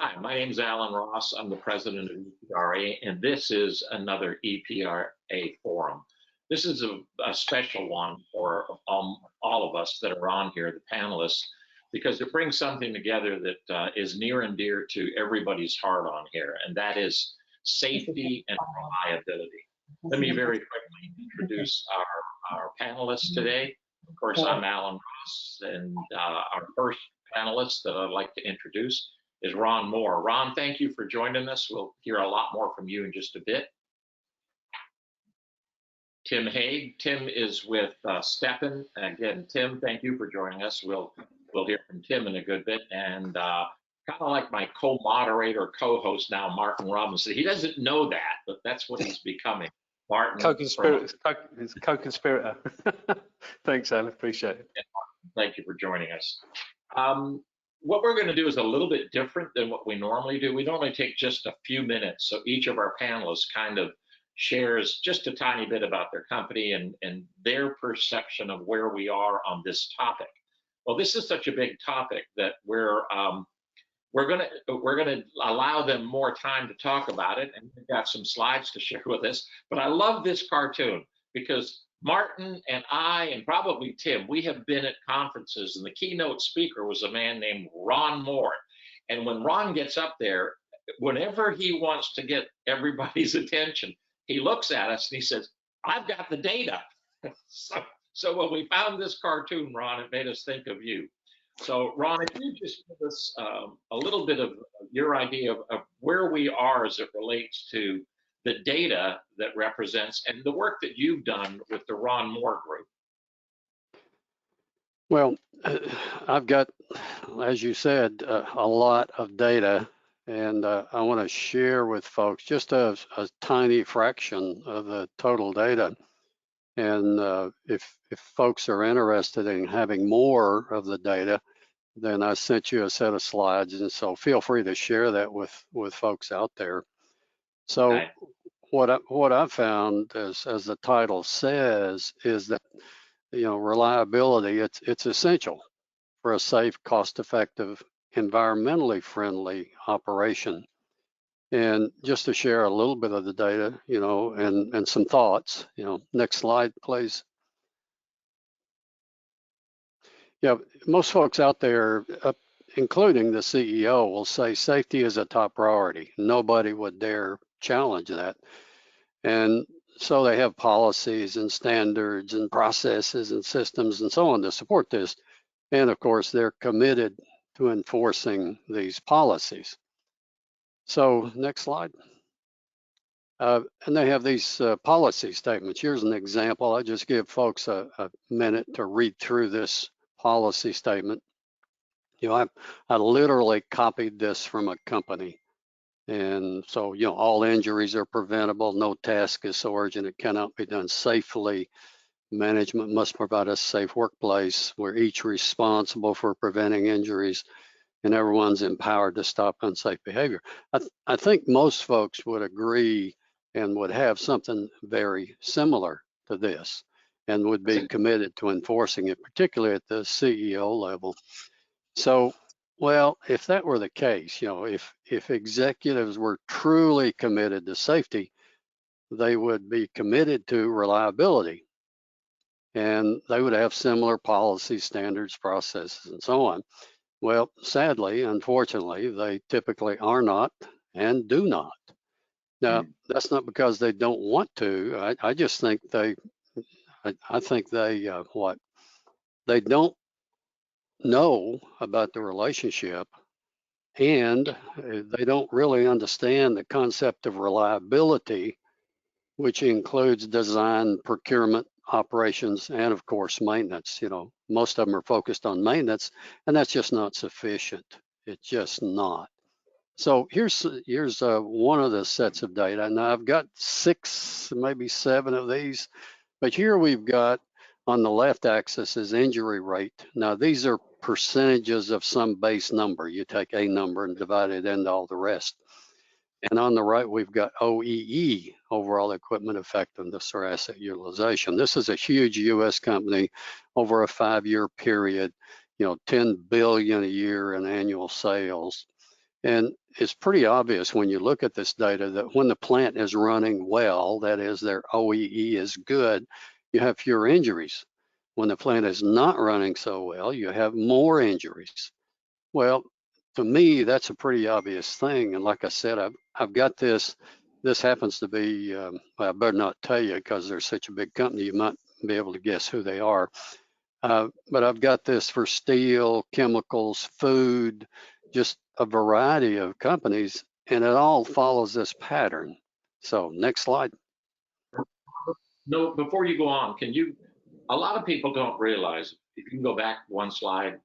Hi, my name is Alan Ross. I'm the president of EPRA, and this is another EPRA forum. This is a special one for all of us that are on here, the panelists, because it brings something together that is near and dear to everybody's heart on here, and that is safety and reliability. Let me very quickly introduce our panelists today. Of course, I'm Alan Ross, and our first panelist that I'd like to introduce is Ron Moore. Ron, thank you for joining us. We'll hear a lot more from you in just a bit. Tim Haig. Tim is with Steppen. Again, Tim, thank you for joining us. We'll hear from Tim in a good bit. And kind of like my co-moderator, co-host now, Martin Robinson. He doesn't know that, but that's what he's becoming. Martin. Co-conspirator. Thanks, Alan. Appreciate it. Thank you for joining us. What we're going to do is a little bit different than what we normally do. We normally take just a few minutes, so each of our panelists kind of shares just a tiny bit about their company and their perception of where we are on this topic. Well, this is such a big topic that we're going to allow them more time to talk about it, and we've got some slides to share with us. But I love this cartoon because Martin and I, and probably Tim, we have been at conferences, and the keynote speaker was a man named Ron Moore. And when Ron gets up there, whenever he wants to get everybody's attention, he looks at us and he says, "I've got the data." So when we found this cartoon, Ron, it made us think of you. So Ron, if you just give us a little bit of your idea of where we are as it relates to the data that represents and the work that you've done with the Ron Moore Group. Well, I've got, as you said, a lot of data, and I want to share with folks just a tiny fraction of the total data. And if folks are interested in having more of the data, then I sent you a set of slides, and so feel free to share that with folks out there. So okay. What I've found, as the title says, is that reliability it's essential for a safe, cost-effective, environmentally friendly operation. And just to share a little bit of the data, and some thoughts. Next slide, please. Yeah, most folks out there, including the CEO, will say safety is a top priority. Nobody would dare challenge that. And so they have policies and standards and processes and systems and so on to support this. And of course, they're committed to enforcing these policies. So next slide. And they have these policy statements. Here's an example. I just give folks a minute to read through this policy statement. I literally copied this from a company. And so, all injuries are preventable. No task is so urgent it cannot be done safely. Management must provide a safe workplace. We're each responsible for preventing injuries, and everyone's empowered to stop unsafe behavior. I think most folks would agree and would have something very similar to this and would be committed to enforcing it, particularly at the CEO level. So, well, if that were the case, if executives were truly committed to safety, they would be committed to reliability, and they would have similar policy standards, processes, and so on. Well, sadly, unfortunately, they typically are not and do not. Now, that's not because they don't want to. I just think they they don't know about the relationship, and they don't really understand the concept of reliability, which includes design, procurement, operations, and of course maintenance. Most of them are focused on maintenance, and that's just not sufficient. It's just not. So here's one of the sets of data. Now I've got 6, maybe 7 of these, but here we've got on the left axis is injury rate. Now these are percentages of some base number. You take a number and divide it into all the rest. And on the right, we've got OEE, overall equipment effectiveness or asset utilization. This is a huge US company over a 5-year period, $10 billion a year in annual sales. And it's pretty obvious when you look at this data that when the plant is running well, that is their OEE is good, you have fewer injuries. When the plant is not running so well, you have more injuries. Well, to me, that's a pretty obvious thing. And like I said, I've got this. This happens to be, well, I better not tell you because they're such a big company, you might be able to guess who they are. But I've got this for steel, chemicals, food, just a variety of companies, and it all follows this pattern. So next slide. No, before you go on, a lot of people don't realize, if you can go back one slide,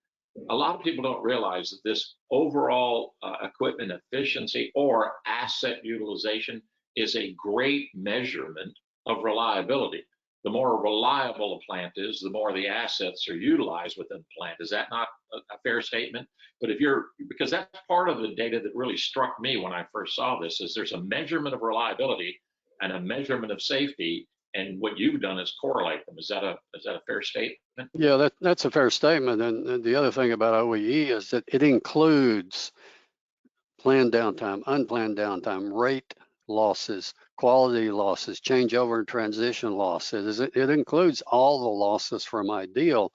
a lot of people don't realize that this overall equipment efficiency or asset utilization is a great measurement of reliability. The more reliable a plant is, the more the assets are utilized within the plant. Is that not a fair statement? But because that's part of the data that really struck me when I first saw this, is there's a measurement of reliability and a measurement of safety, and what you've done is correlate them. Is that a fair statement? Yeah, that's a fair statement. And the other thing about OEE is that it includes planned downtime, unplanned downtime, rate losses, quality losses, changeover and transition losses. It includes all the losses from ideal.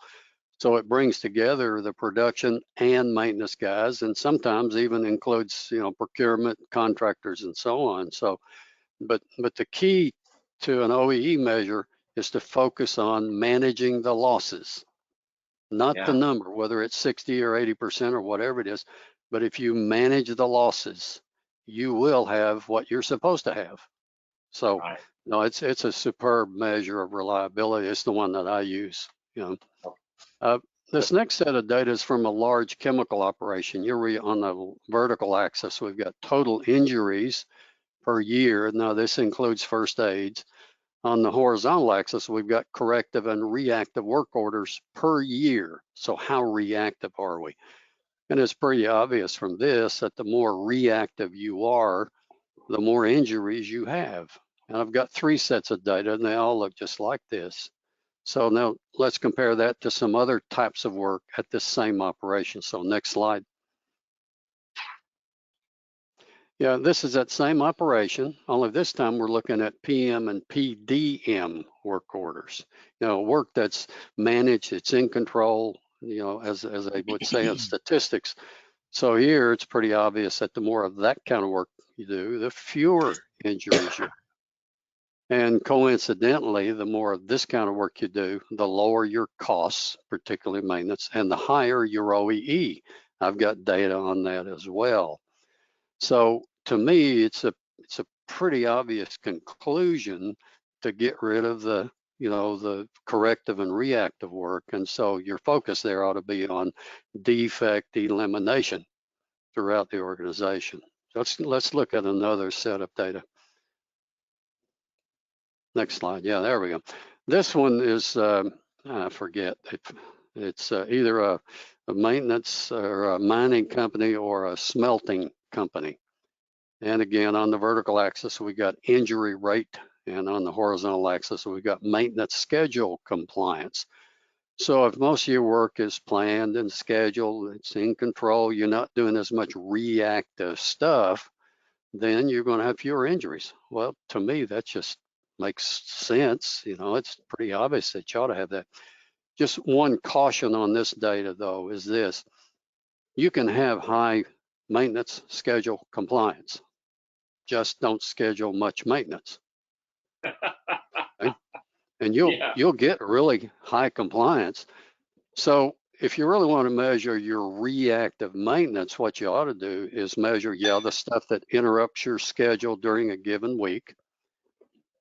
So it brings together the production and maintenance guys, and sometimes even includes, procurement, contractors, and so on. So, but the key to an OEE measure is to focus on managing the losses, not the number, whether it's 60 or 80% or whatever it is. But if you manage the losses, you will have what you're supposed to have. So, Right. no, it's a superb measure of reliability. It's the one that I use. This next set of data is from a large chemical operation. You're on the vertical axis. We've got total injuries per year. Now, this includes first aids. On the horizontal axis, we've got corrective and reactive work orders per year. So how reactive are we? And it's pretty obvious from this that the more reactive you are, the more injuries you have. And I've got 3 sets of data, and they all look just like this. So now let's compare that to some other types of work at this same operation. So next slide. Yeah, this is that same operation, only this time we're looking at PM and PDM work orders. Work that's managed, it's in control, as they would say in statistics. So here it's pretty obvious that the more of that kind of work you do, the fewer injuries you have. And coincidentally, the more of this kind of work you do, the lower your costs, particularly maintenance, and the higher your OEE. I've got data on that as well. So to me, it's a pretty obvious conclusion to get rid of the corrective and reactive work. And so your focus there ought to be on defect elimination throughout the organization. Let's look at another set of data. Next slide. Yeah, there we go. This one is, I forget, it's either a maintenance or a mining company or a smelting company. And again, on the vertical axis, we got injury rate, and on the horizontal axis, we've got maintenance schedule compliance. So if most of your work is planned and scheduled, it's in control, you're not doing as much reactive stuff, then you're going to have fewer injuries. Well, to me, that just makes sense. It's pretty obvious that you ought to have that. Just one caution on this data, though, is this. You can have high maintenance schedule compliance. Just don't schedule much maintenance. Okay? And you'll get really high compliance. So if you really want to measure your reactive maintenance, what you ought to do is measure, the stuff that interrupts your schedule during a given week,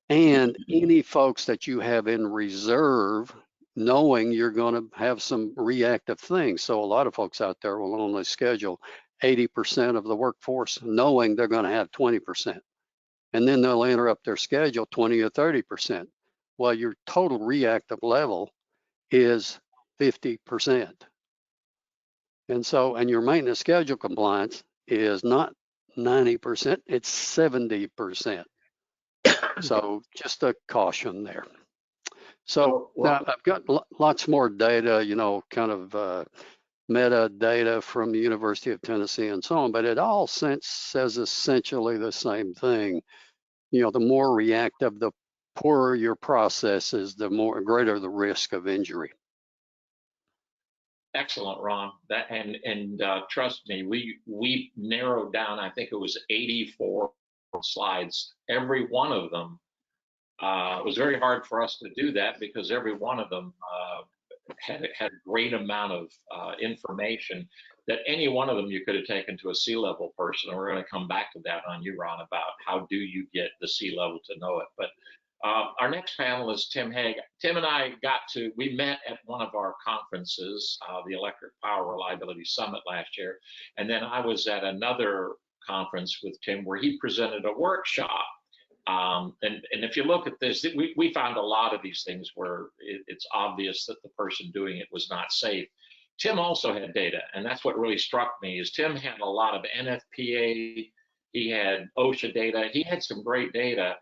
and any folks that you have in reserve, knowing you're going to have some reactive things. So a lot of folks out there will only schedule 80% of the workforce, knowing they're going to have 20%. And then they'll interrupt their schedule 20 or 30%. Well, your total reactive level is 50%. And your maintenance schedule compliance is not 90%, it's 70%. So just a caution there. So now I've got lots more data, kind of metadata from the University of Tennessee and so on, but it all says essentially the same thing. You know, the more reactive, the poorer your process is, the greater the risk of injury. Excellent, Ron. That and trust me, we narrowed down. I think it was 84 slides. Every one of them. It was very hard for us to do that because every one of them had a great amount of information that any one of them you could have taken to a C-level person. And we're going to come back to that on you, Ron, about how do you get the C-level to know it. But our next panel is Tim Haig. Tim and I we met at one of our conferences, the Electric Power Reliability Summit last year. And then I was at another conference with Tim where he presented a workshop. And if you look at this, we found a lot of these things where it's obvious that the person doing it was not safe. Tim also had data, and that's what really struck me is Tim had a lot of NFPA, he had OSHA data, he had some great data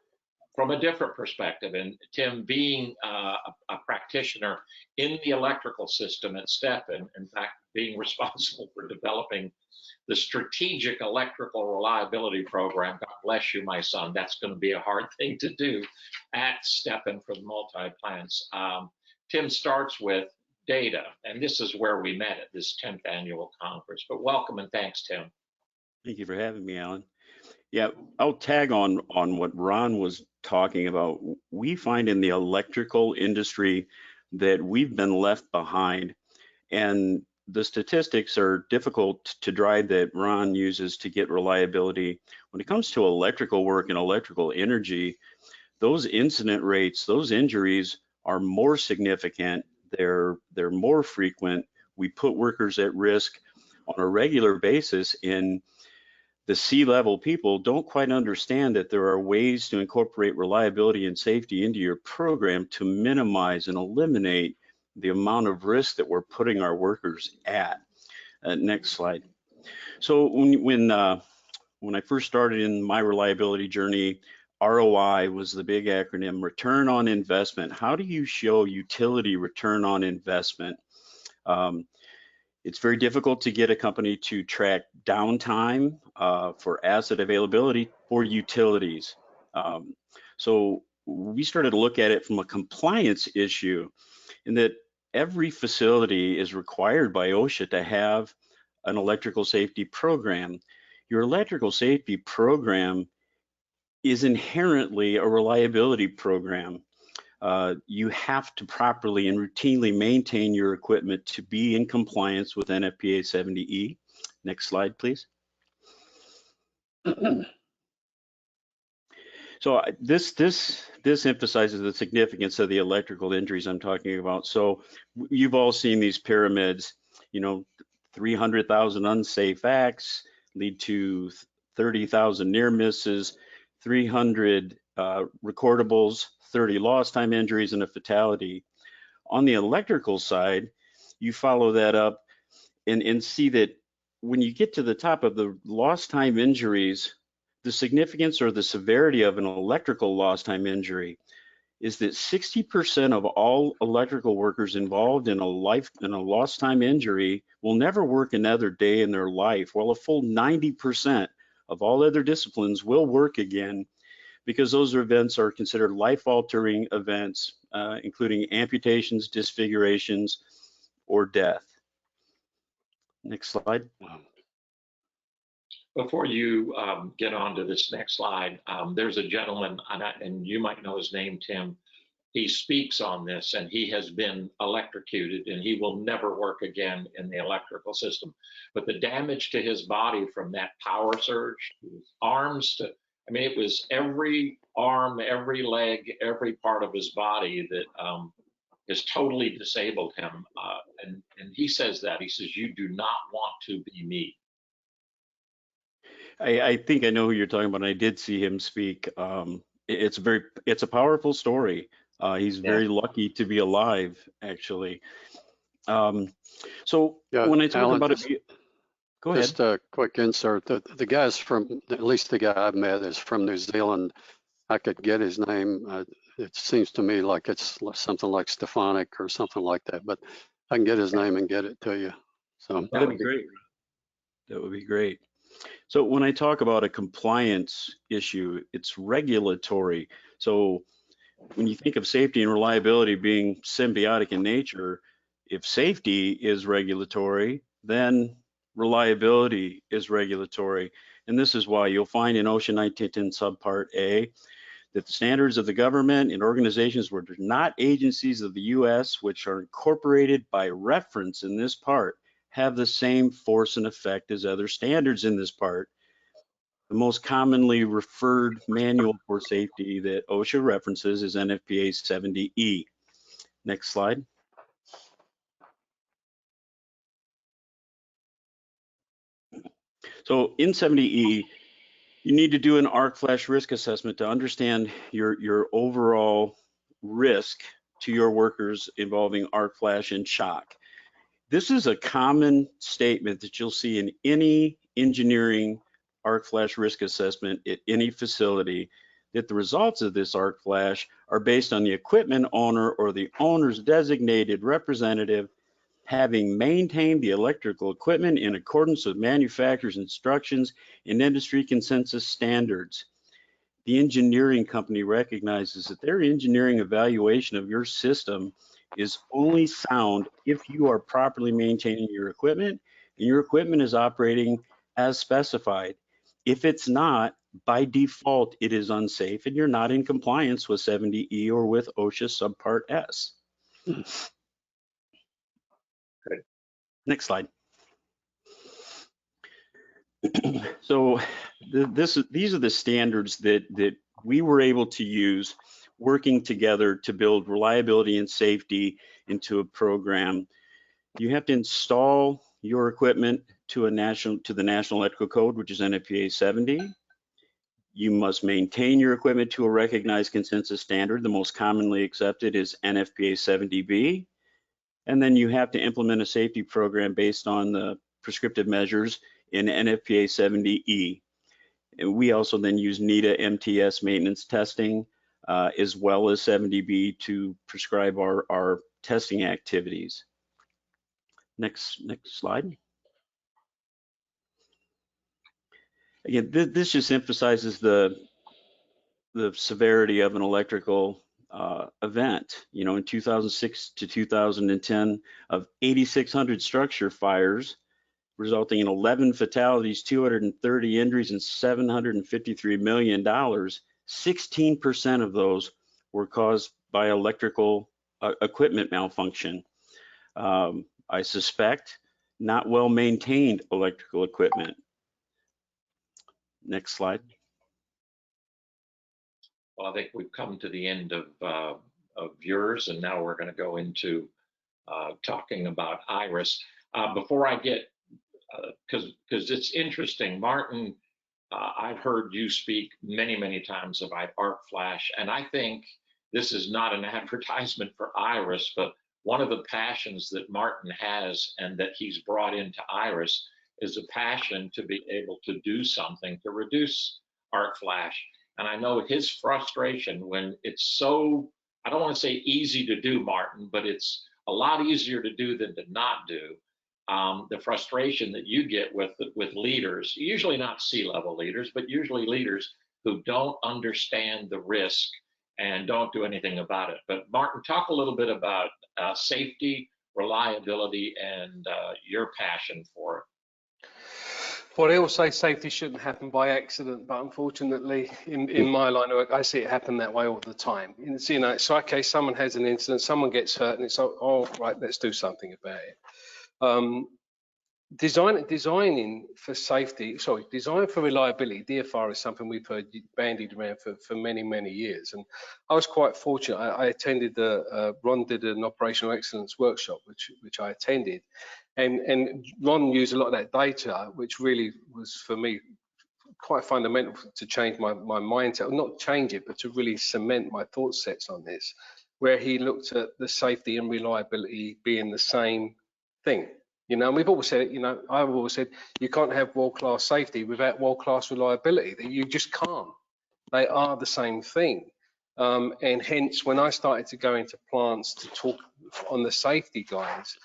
from a different perspective. And Tim, being a practitioner in the electrical system at Stepan, in fact, being responsible for developing the strategic electrical reliability program, God bless you, my son, that's going to be a hard thing to do at Stepan for the multi-plants. Tim starts with data, and this is where we met at this 10th annual conference. But welcome and thanks, Tim. Thank you for having me, Alan. Yeah, I'll tag on what Ron was talking about. We find in the electrical industry that we've been left behind, and the statistics are difficult to drive that Ron uses to get reliability. When it comes to electrical work and electrical energy, those incident rates, those injuries are more significant. They're more frequent. We put workers at risk on a regular basis, and the C-level people don't quite understand that there are ways to incorporate reliability and safety into your program to minimize and eliminate the amount of risk that we're putting our workers at. Next slide. So when I first started in my reliability journey, ROI was the big acronym, return on investment. How do you show utility return on investment? It's very difficult to get a company to track downtime for asset availability for utilities. So we started to look at it from a compliance issue, in that every facility is required by OSHA to have an electrical safety program. Your electrical safety program is inherently a reliability program. You have to properly and routinely maintain your equipment to be in compliance with NFPA 70E. Next slide, please. So this emphasizes the significance of the electrical injuries I'm talking about. So you've all seen these pyramids, you know, 300,000 unsafe acts lead to 30,000 near misses, 300 recordables, 30 lost time injuries, and a fatality. On the electrical side, you follow that up and see that when you get to the top of the lost time injuries, the significance or the severity of an electrical lost time injury is that 60% of all electrical workers involved in a lost time injury will never work another day in their life, while a full 90% of all other disciplines will work again, because those events are considered life-altering events, including amputations, disfigurations, or death. Next slide. Before you get on to this next slide, there's a gentleman, and you might know his name, Tim. He speaks on this, and he has been electrocuted, and he will never work again in the electrical system. But the damage to his body from that power surge, his arms to, I mean, it was every arm, every leg, every part of his body that has totally disabled him. And he says that, he says, you do not want to be me. I think I know who you're talking about. I did see him speak. It's a powerful story. He's very lucky to be alive, actually. So Yeah, when I talk Alan, about it, go ahead. Just a quick insert. The guy's from, at least the guy I've met is from New Zealand. I could get his name. It seems to me like it's something like Stefanik or something like that, but I can get his name and get it to you. So That'd be great. That would be great. So when I talk about a compliance issue, it's regulatory. So when you think of safety and reliability being symbiotic in nature, if safety is regulatory, then reliability is regulatory. And this is why you'll find in OSHA 1910 subpart A that the standards of the government and organizations which are not agencies of the US, which are incorporated by reference in this part, have the same force and effect as other standards in this part. The most commonly referred manual for safety that OSHA references is NFPA 70E. Next slide. So in 70E, you need to do an arc flash risk assessment to understand your overall risk to your workers involving arc flash and shock. This is a common statement that you'll see in any engineering arc flash risk assessment at any facility, that the results of this arc flash are based on the equipment owner or the owner's designated representative having maintained the electrical equipment in accordance with manufacturer's instructions and industry consensus standards. The engineering company recognizes that their engineering evaluation of your system is only sound if you are properly maintaining your equipment and your equipment is operating as specified. If it's not, by default, it is unsafe and you're not in compliance with 70E or with OSHA subpart S. Good. Next slide. So these are the standards that we were able to use working together to build reliability and safety into a program. You have to install your equipment to the National Electrical Code, which is NFPA 70. You must maintain your equipment to a recognized consensus standard. The most commonly accepted is NFPA 70B. And then you have to implement a safety program based on the prescriptive measures in NFPA 70E. And we also then use NETA MTS maintenance testing as well as 70B to prescribe our testing activities. Next slide. Again, this just emphasizes the severity of an electrical event. You know, in 2006 to 2010, of 8,600 structure fires, resulting in 11 fatalities, 230 injuries, and $753 million, 16% of those were caused by electrical equipment malfunction. I suspect not well maintained electrical equipment. Next slide. Well, I think we've come to the end of yours, and now we're going to go into talking about IRIS. Before I get, because it's interesting, Martin, I've heard you speak many, many times about arc flash, and I think this is not an advertisement for IRIS, but one of the passions that Martin has and that he's brought into IRIS is a passion to be able to do something to reduce arc flash. And I know his frustration when it's so, I don't want to say easy to do, Martin, but it's a lot easier to do than to not do. The frustration that you get with leaders, usually not C-level leaders, but usually leaders who don't understand the risk and don't do anything about it. But Martin, talk a little bit about safety, reliability, and your passion for it. Well, they all say safety shouldn't happen by accident, but unfortunately, in my line of work, I see it happen that way all the time. It's, you know, it's okay, someone has an incident, someone gets hurt, and it's like, oh, right, let's do something about it. Designing for safety, design for reliability, DFR is something we've heard bandied around for many, many years. And I was quite fortunate. I attended Ron did an operational excellence workshop, which I attended. And Ron used a lot of that data, which really was for me quite fundamental to change my mindset, not change it, but to really cement my thought sets on this, where he looked at the safety and reliability being the same thing. You know, and we've always said, you know, I've always said you can't have world-class safety without world-class reliability. You just can't. They are the same thing. And hence, when I started to go into plants to talk on the safety guys,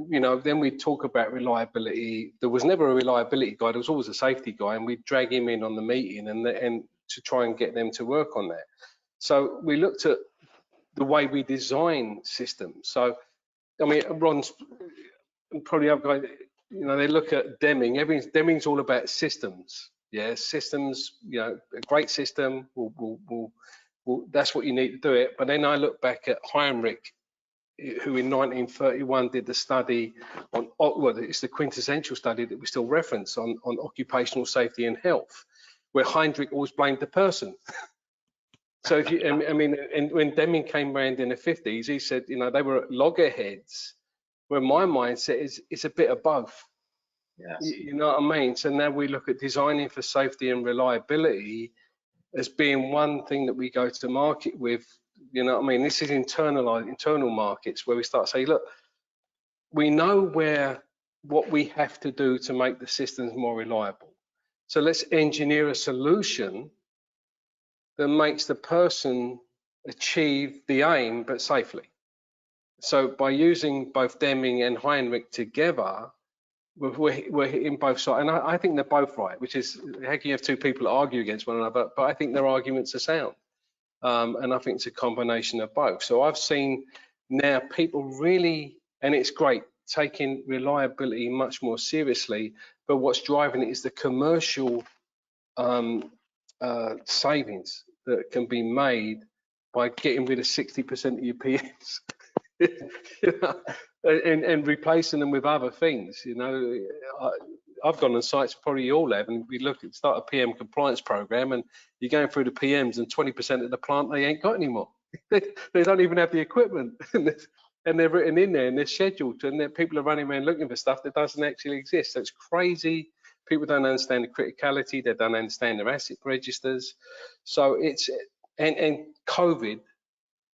you know, then we talk about reliability. There was never a reliability guy. There was always a safety guy, and we'd drag him in on the meeting and to try and get them to work on that. So we looked at the way we design systems. So, I mean, Ron's probably other guy, you know, they look at Deming. Deming's all about systems. Yeah, systems. You know, a great system will that's what you need to do it. But then I look back at Heinrich, who in 1931 did the study on, well, it's the quintessential study that we still reference on occupational safety and health, where Heinrich always blamed the person. So if you, I mean, and when Deming came around in the 50s, he said, you know, they were loggerheads, where my mindset is it's a bit of both. Yes. You know what I mean? So now we look at designing for safety and reliability as being one thing that we go to market with. You know what I mean? This is internal markets where we start saying, look, we know what we have to do to make the systems more reliable. So let's engineer a solution that makes the person achieve the aim, but safely. So by using both Deming and Heinrich together, we're hitting both sides. And I think they're both right, which is, how can you have two people that argue against one another? But I think their arguments are sound. And I think it's a combination of both. So I've seen now people really, and it's great, taking reliability much more seriously, but what's driving it is the commercial savings that can be made by getting rid of 60% of your PMs. You know, and replacing them with other things. You know, I've gone on sites, probably you all have, and we start a PM compliance program, and you're going through the PMs, and 20% of the plant they ain't got anymore. They don't even have the equipment, and they're written in there, and they're scheduled, and people are running around looking for stuff that doesn't actually exist. So it's crazy. People don't understand the criticality. They don't understand their asset registers. So it's and COVID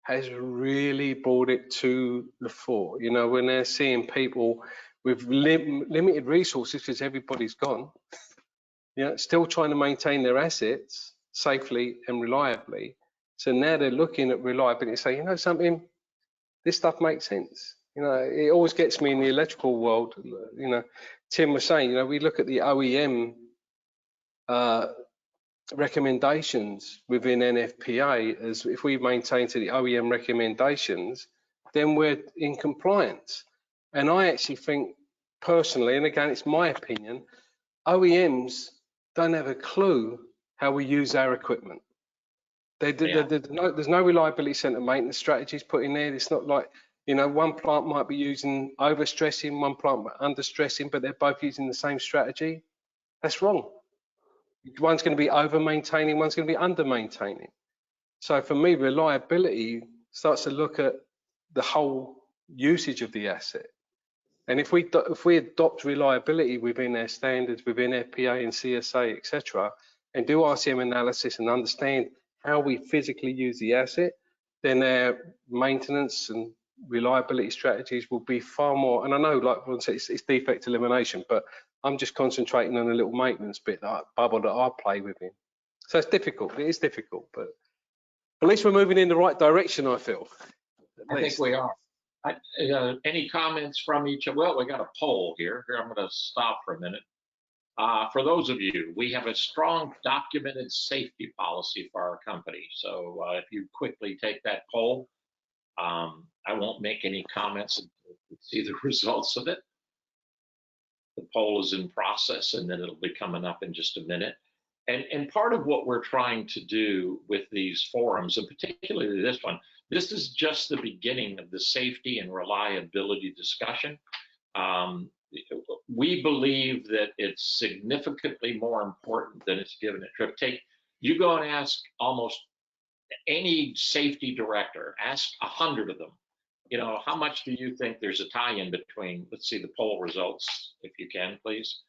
has really brought it to the fore. You know, when they're seeing people with limited resources because everybody's gone, you know, still trying to maintain their assets safely and reliably. So now they're looking at reliability and say, you know something, this stuff makes sense. You know, it always gets me in the electrical world. You know, Tim was saying, you know, we look at the OEM recommendations within NFPA as if we maintain to the OEM recommendations, then we're in compliance. And I actually think personally, and again, it's my opinion, OEMs don't have a clue how we use our equipment. There's no reliability center maintenance strategies put in there. It's not like, you know, one plant might be using overstressing, one plant understressing, but they're both using the same strategy. That's wrong. One's going to be over maintaining, one's going to be under maintaining. So for me, reliability starts to look at the whole usage of the asset. And if we adopt reliability within our standards, within FPA and CSA, etc., and do RCM analysis and understand how we physically use the asset, then our maintenance and reliability strategies will be far more. And I know, like Ron said, it's defect elimination, but I'm just concentrating on a little maintenance bubble that I play within. So it's difficult. It is difficult, but at least we're moving in the right direction, I feel. I think we are. Any comments from each? Well, we got a poll here. Here, I'm going to stop for a minute. For those of you, we have a strong documented safety policy for our company. So if you quickly take that poll, I won't make any comments until we see the results of it. The poll is in process, and then it'll be coming up in just a minute. And part of what we're trying to do with these forums, and particularly this one, this is just the beginning of the safety and reliability discussion. We believe that it's significantly more important than it's given a trip. You go and ask almost any safety director, ask 100 of them, you know, how much do you think there's a tie-in between, let's see the poll results, if you can, please.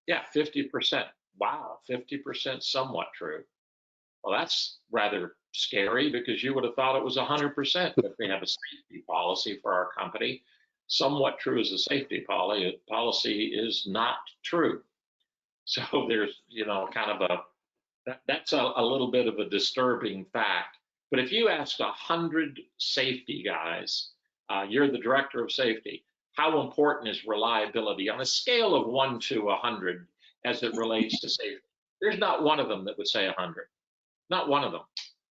Yeah, 50%. Wow, 50% somewhat true. Well, that's rather scary because you would have thought it was 100% if we have a safety policy for our company. Somewhat true as a safety policy is not true. So there's, you know, kind of that's a little bit of a disturbing fact. But if you asked 100 safety guys, you're the director of safety, how important is reliability on a scale of 1 to 100 as it relates to safety? There's not one of them that would say 100. Not one of them.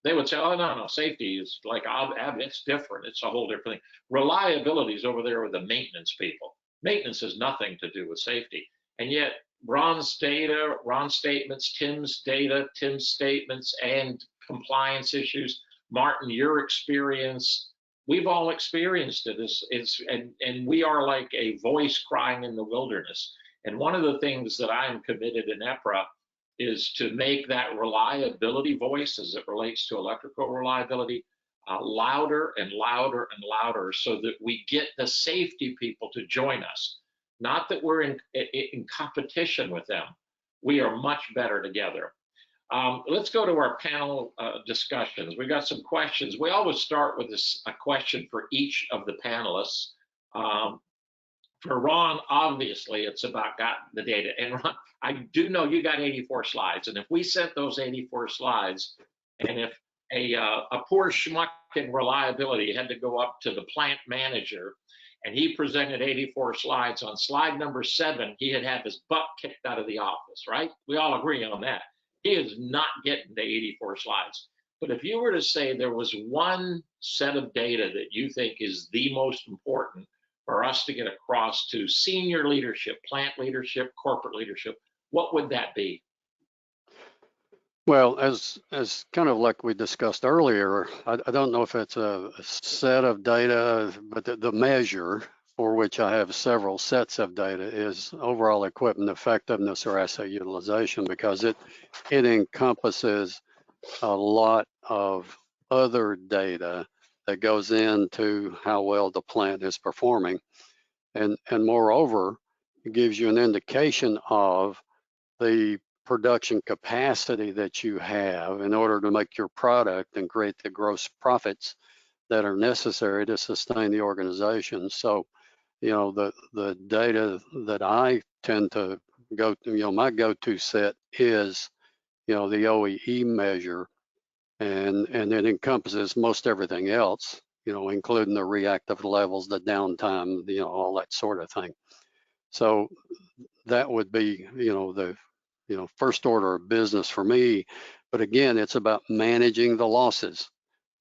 They would say, oh, no, safety is like, it's different. It's a whole different thing. Reliability is over there with the maintenance people. Maintenance has nothing to do with safety. And yet Ron's data, Ron's statements, Tim's data, Tim's statements, and compliance issues, Martin, your experience, we've all experienced it. And we are like a voice crying in the wilderness. And one of the things that I am committed in EPRA is to make that reliability voice as it relates to electrical reliability louder and louder and louder, so that we get the safety people to join us. Not that we're in competition with them. We are much better together. Let's go to our panel discussions. We got some questions. We always start with a question for each of the panelists. For Ron, obviously, it's about the data. And Ron, I do know you got 84 slides. And if we sent those 84 slides, and if a poor schmuck in reliability had to go up to the plant manager and he presented 84 slides, on slide number 7, he had his butt kicked out of the office, right? We all agree on that. He is not getting the 84 slides. But if you were to say there was one set of data that you think is the most important for us to get across to senior leadership, plant leadership, corporate leadership, what would that be? Well, as kind of like we discussed earlier, I don't know if it's a set of data, but the measure for which I have several sets of data is overall equipment effectiveness or asset utilization, because it encompasses a lot of other data that goes into how well the plant is performing. And moreover, it gives you an indication of the production capacity that you have in order to make your product and create the gross profits that are necessary to sustain the organization. So, the data that I tend to go to, my go-to set is, the OEE measure, and it encompasses most everything else, including the reactive levels, the downtime, all that sort of thing. So that would be, the first order of business for me. But again, it's about managing the losses.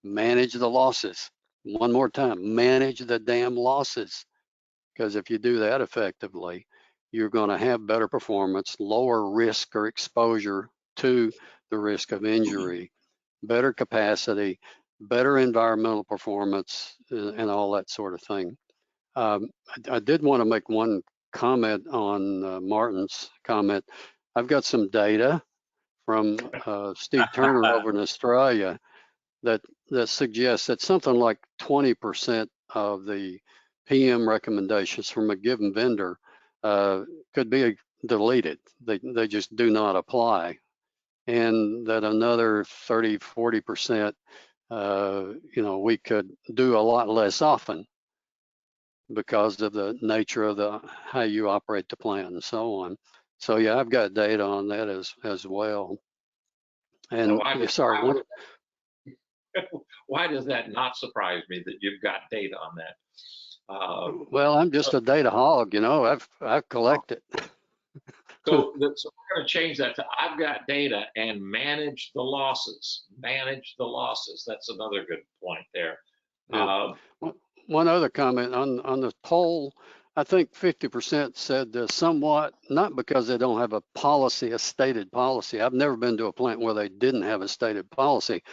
Manage the losses. One more time, manage the damn losses. Because if you do that effectively, you're going to have better performance, lower risk or exposure to the risk of injury, better capacity, better environmental performance, and all that sort of thing. I did want to make one comment on Martin's comment. I've got some data from Steve Turner over in Australia that suggests that something like 20% of the PM recommendations from a given vendor could be deleted. They just do not apply. And that another 30, 40%, we could do a lot less often because of the nature of how you operate the plant and so on. So yeah, I've got data on that as well. And why does that not surprise me that you've got data on that? Well, I'm just a data hog, I've collected. So we're going to change that to I've got data and manage the losses. Manage the losses. That's another good point there. Yeah. One other comment on the poll, I think 50% said somewhat, not because they don't have a stated policy. I've never been to a plant where they didn't have a stated policy,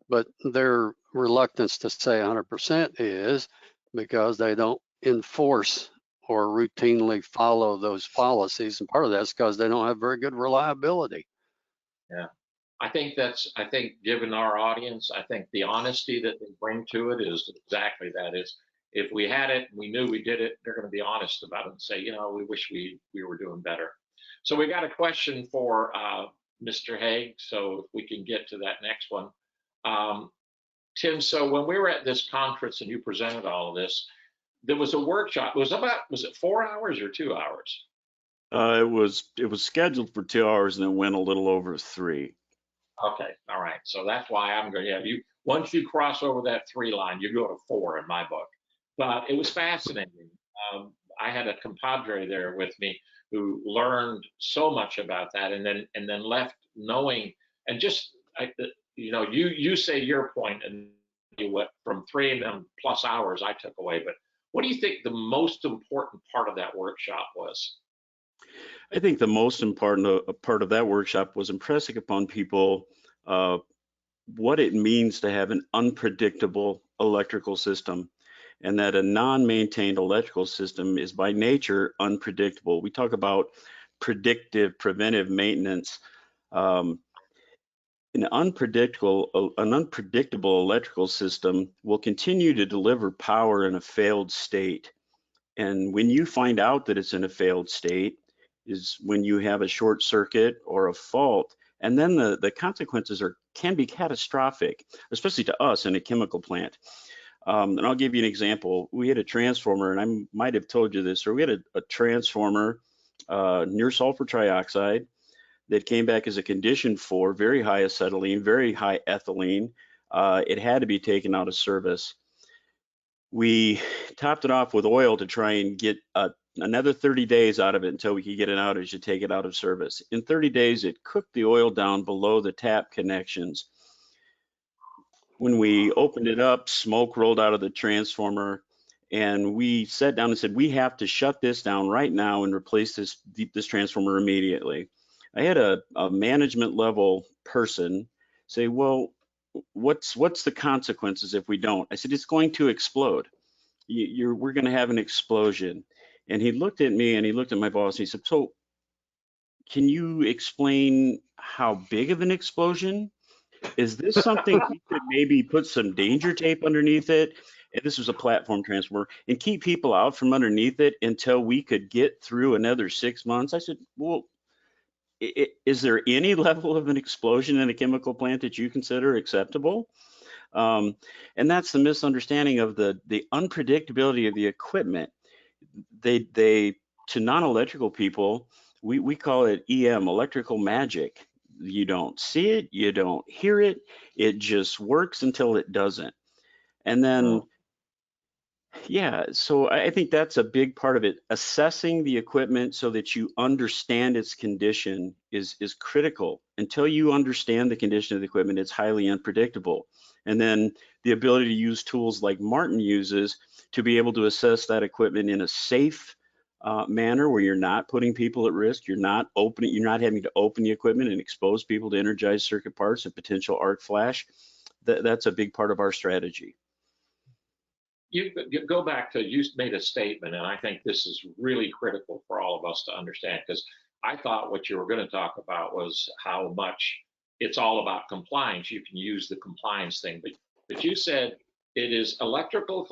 but their reluctance to say 100% is because they don't enforce or routinely follow those policies. And part of that's because they don't have very good reliability. Yeah. I think given our audience, I think the honesty that they bring to it is exactly that. Is if we had it, we knew we did it, they're going to be honest about it and say, we wish we were doing better. So we got a question for Mr. Haig. So if we can get to that next one. Tim, so when we were at this conference and you presented all of this, there was a workshop. Was it 4 hours or 2 hours? It was scheduled for 2 hours and it went a little over 3. Okay, all right. So that's why I'm going to have you. Once you cross over that 3 line, you go to 4 in my book. But it was fascinating. I had a compadre there with me who learned so much about that, and then left knowing, and just you say your point, and you went from 3 plus hours I took away. But what do you think the most important part of that workshop was? I think the most important part of that workshop was impressing upon people what it means to have an unpredictable electrical system, and that a non-maintained electrical system is by nature unpredictable. We talk about predictive, preventive maintenance. Um, an unpredictable electrical system will continue to deliver power in a failed state. And when you find out that it's in a failed state is when you have a short circuit or a fault, and then the consequences can be catastrophic, especially to us in a chemical plant. And I'll give you an example. We had a transformer, and I might have told you this, or we had a transformer near sulfur trioxide that came back as a condition for very high acetylene, very high ethylene. It had to be taken out of service. We topped it off with oil to try and get another 30 days out of it until we could get an outage to take it out of service. In 30 days, it cooked the oil down below the tap connections. When we opened it up, smoke rolled out of the transformer, and we sat down and said, we have to shut this down right now and replace this transformer immediately. I had a management level person say, well, what's the consequences if we don't? I said, it's going to explode. We're going to have an explosion. And he looked at me and he looked at my boss and he said, so can you explain how big of an explosion? Is this something we could maybe put some danger tape underneath it? And this was a platform transformer, and keep people out from underneath it until we could get through another 6 months. I said, well, is there any level of an explosion in a chemical plant that you consider acceptable? And that's the misunderstanding of the unpredictability of the equipment. They to non-electrical people, we call it EM, electrical magic. You don't see it, you don't hear it, it just works until it doesn't. And then, yeah, so I think that's a big part of it. Assessing the equipment so that you understand its condition is critical. Until you understand the condition of the equipment, it's highly unpredictable. And then the ability to use tools like Martin uses to be able to assess that equipment in a safe manner where you're not putting people at risk, you're not having to open the equipment and expose people to energized circuit parts and potential arc flash. That's a big part of our strategy. You go back to, you made a statement, and I think this is really critical for all of us to understand, because I thought what you were going to talk about was how much it's all about compliance. You can use the compliance thing, but you said it is electrical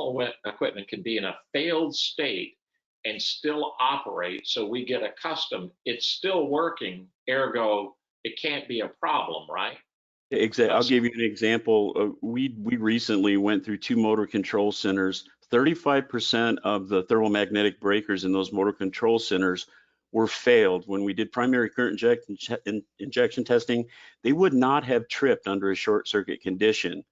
equipment can be in a failed state and still operate, so we get accustomed. It's still working, ergo, it can't be a problem, right? Exactly. I'll give you an example. We recently went through 2 motor control centers. 35% of the thermomagnetic breakers in those motor control centers were failed. When we did primary current injection testing, they would not have tripped under a short circuit condition.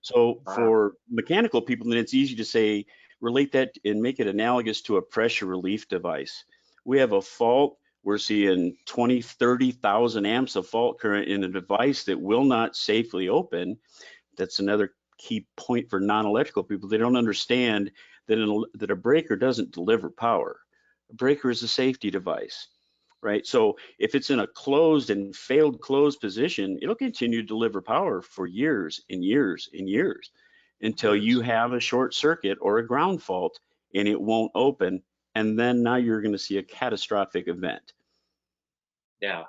So for mechanical people, then it's easy to say, relate that and make it analogous to a pressure relief device. We have a fault, we're seeing 20, 30,000 amps of fault current in a device that will not safely open. That's another key point for non-electrical people. They don't understand that a breaker doesn't deliver power. A breaker is a safety device, right? So if it's in a closed and failed closed position, it'll continue to deliver power for years and years and years until you have a short circuit or a ground fault and it won't open. And then now you're going to see a catastrophic event. Yeah,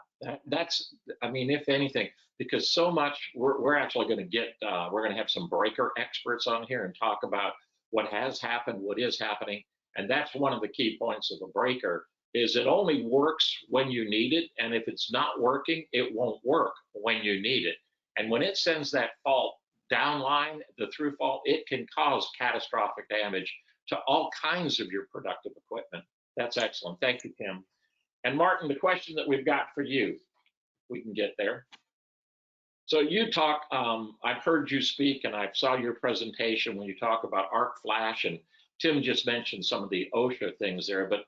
that's, I mean, if anything, because so much, we're actually going to get, we're going to have some breaker experts on here and talk about what has happened, what is happening. And that's one of the key points of a breaker, is it only works when you need it. And if it's not working, it won't work when you need it. And when it sends that fault downline, the through fault, it can cause catastrophic damage to all kinds of your productive equipment. That's excellent. Thank you, Tim. And Martin, the question that we've got for you, we can get there. So you talk, I've heard you speak and I saw your presentation when you talk about arc flash and Tim just mentioned some of the OSHA things there, but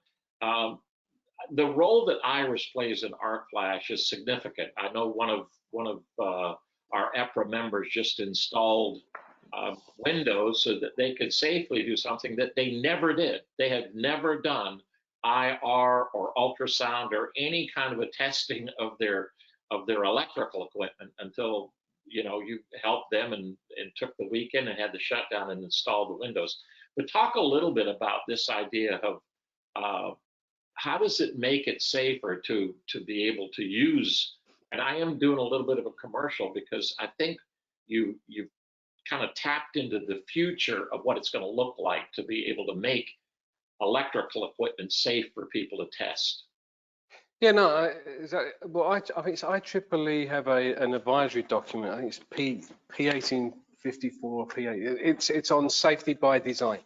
the role that Iris plays in arc flash is significant. I know one of our EPRA members just installed windows so that they could safely do something that they never did. They had never done IR or ultrasound or any kind of a testing of their electrical equipment until you helped them and took the weekend and had the shutdown and installed the windows. But talk a little bit about this idea of how does it make it safer to be able to use, and I am doing a little bit of a commercial because I think you've kind of tapped into the future of what it's going to look like to be able to make electrical equipment safe for people to test. Yeah, no, I think it's IEEE have an advisory document. I think it's P1854 or P8. It's on safety by design.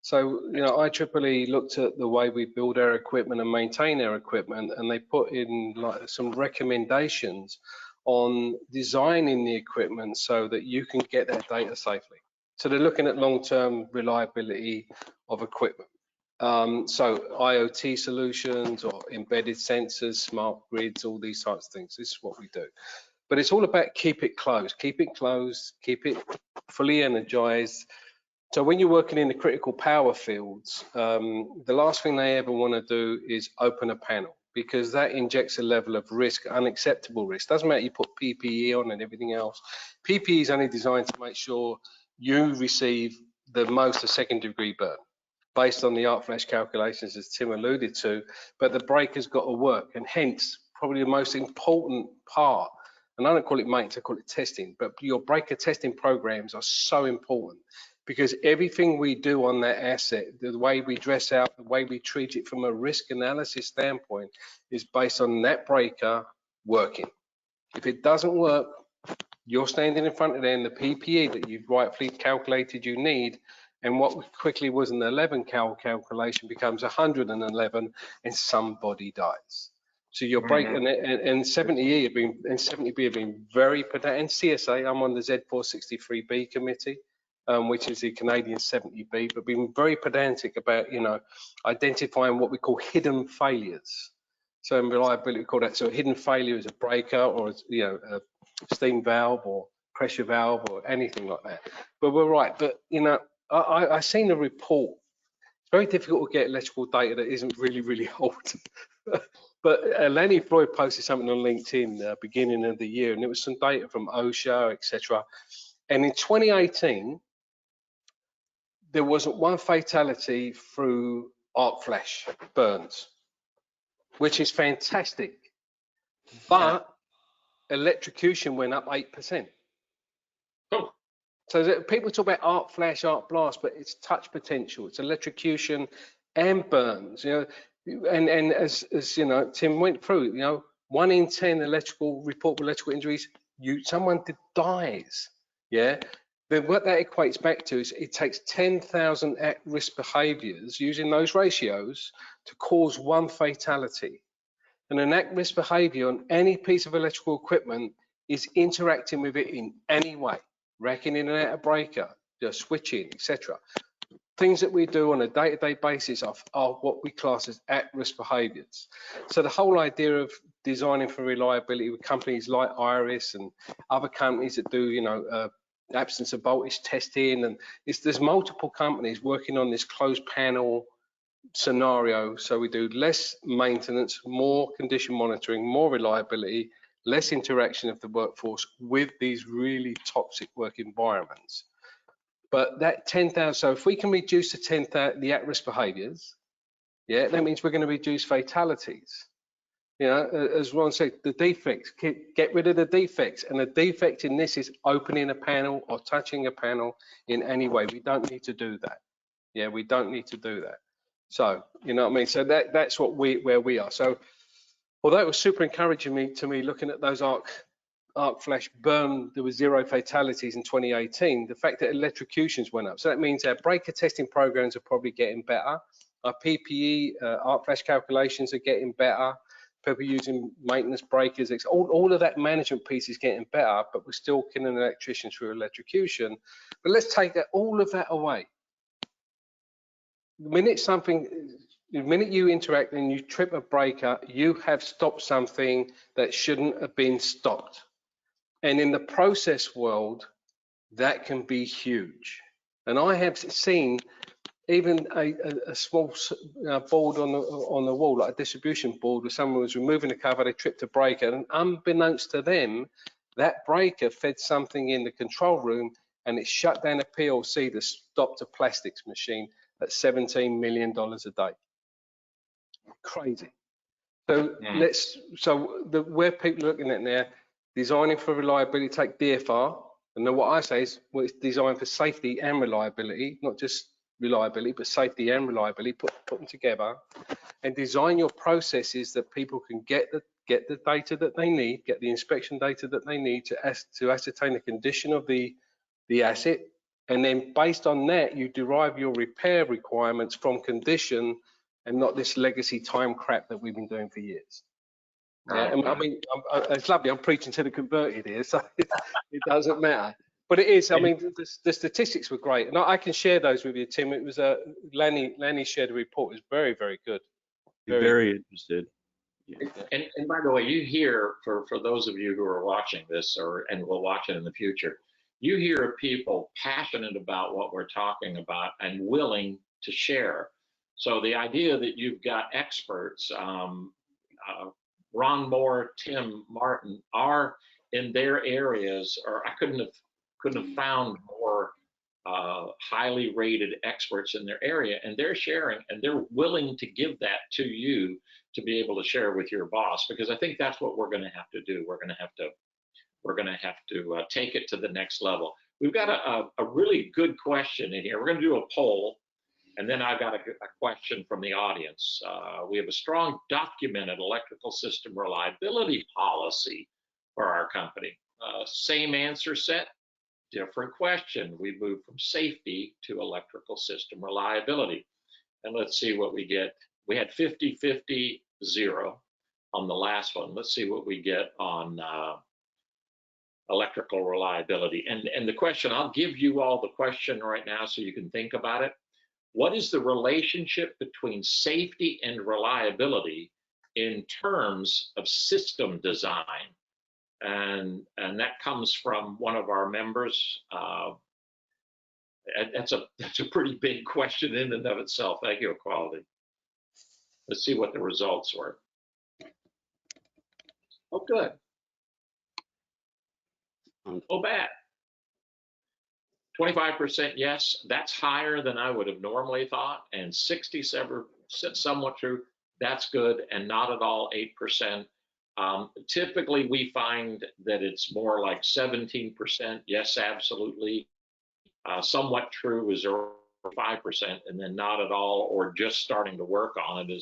So, IEEE looked at the way we build our equipment and maintain our equipment, and they put in like some recommendations on designing the equipment so that you can get that data safely. So they're looking at long-term reliability of equipment. So IoT solutions or embedded sensors, smart grids, all these types of things. This is what we do. But it's all about keep it closed, keep it fully energized. So when you're working in the critical power fields, the last thing they ever want to do is open a panel, because that injects a level of risk, unacceptable risk. Doesn't matter you put PPE on and everything else. PPE is only designed to make sure you receive the most a second-degree burn, based on the arc flash calculations, as Tim alluded to, but the breaker's got to work, and hence probably the most important part, and I don't call it maintenance, I call it testing, but your breaker testing programs are so important, because everything we do on that asset, the way we dress out, the way we treat it from a risk analysis standpoint, is based on that breaker working. If it doesn't work, you're standing in front of them, the PPE that you've rightfully calculated you need, and what quickly was an 11 calculation becomes 111, and somebody dies. So your break, and 70E have been, and 70B have been very pedantic, and CSA, I'm on the Z463B committee, which is the Canadian 70B, but been very pedantic about, identifying what we call hidden failures. So in reliability, we call that, so a hidden failure is a breaker or, a steam valve or pressure valve or anything like that. But we're right, but, I seen a report. It's very difficult to get electrical data that isn't really, really old. But Lenny Floyd posted something on LinkedIn beginning of the year, and it was some data from OSHA, etc. And in 2018, there wasn't one fatality through arc flash burns, which is fantastic. But electrocution went up 8%. Oh. So people talk about arc flash, arc blast, but it's touch potential. It's electrocution and burns. And as Tim went through, 1 in 10 report electrical injuries, someone dies. Yeah. But what that equates back to is it takes 10,000 at-risk behaviours using those ratios to cause one fatality. And an at-risk behaviour on any piece of electrical equipment is interacting with it in any way, racking in and out a breaker, switching, etc. Things that we do on a day-to-day basis are what we class as at-risk behaviours. So the whole idea of designing for reliability with companies like Iris and other companies that do, absence of voltage testing, and there's multiple companies working on this closed panel scenario. So we do less maintenance, more condition monitoring, more reliability, less interaction of the workforce with these really toxic work environments. But that 10,000, so if we can reduce the 10,000, the at-risk behaviours, that means we're going to reduce fatalities. As Ron said, the defects, get rid of the defects. And the defect in this is opening a panel or touching a panel in any way. We don't need to do that. Yeah, we don't need to do that. So, you know what I mean? So that's where we are. So, although it was super encouraging to me looking at those arc flash burn, there was 0 fatalities in 2018. The fact that electrocutions went up. So that means our breaker testing programs are probably getting better. Our PPE arc flash calculations are getting better. People using maintenance breakers, all of that management piece is getting better, but we're still killing electricians through electrocution. But let's take all of that away. the minute you interact and you trip a breaker, you have stopped something that shouldn't have been stopped. And in the process world, that can be huge. And I have seen even a small board on the wall, like a distribution board, where someone was removing the cover, they tripped a breaker, and unbeknownst to them, that breaker fed something in the control room, and it shut down a PLC that stopped a plastics machine at $17 million a day. Crazy. So where people are looking at now, designing for reliability, take DFR, and then what I say is, well, it's designed for safety and reliability, not just reliability, but safety and reliability, put them together, and design your processes that people can get the data that they need, get the inspection data that they need to ascertain the condition of the asset, and then based on that, you derive your repair requirements from condition and not this legacy time crap that we've been doing for years. Yeah, I mean, it's lovely. I'm preaching to the converted here, so it doesn't matter. But it is. I mean, the statistics were great, and I can share those with you, Tim. It was Lanny shared a report. It was very, very good. Very interested. Yeah. And by the way, you hear, for those of you who are watching this and will watch it in the future, you hear people passionate about what we're talking about and willing to share. So the idea that you've got experts, Ron Moore, Tim Martin, are in their areas, or I couldn't have found more highly rated experts in their area, and they're sharing, and they're willing to give that to you to be able to share with your boss, because I think that's what we're going to have to do. We're going to have to take it to the next level. We've got a really good question in here. We're going to do a poll, and then I've got a question from the audience. We have a strong documented electrical system reliability policy for our company. Same answer set, different question. We moved from safety to electrical system reliability. And let's see what we get. We had 50-50, 0 on the last one. Let's see what we get on electrical reliability. And the question, I'll give you all the question right now so you can think about it. What is the relationship between safety and reliability in terms of system design? And that comes from one of our members. That's a pretty big question in and of itself. Thank you, Equality. Let's see what the results were. Oh, good. Oh, bad. 25% yes, that's higher than I would have normally thought, and 67%, somewhat true, that's good, and not at all 8%. Typically, we find that it's more like 17%, yes, absolutely. Somewhat true is 5%, and then not at all or just starting to work on it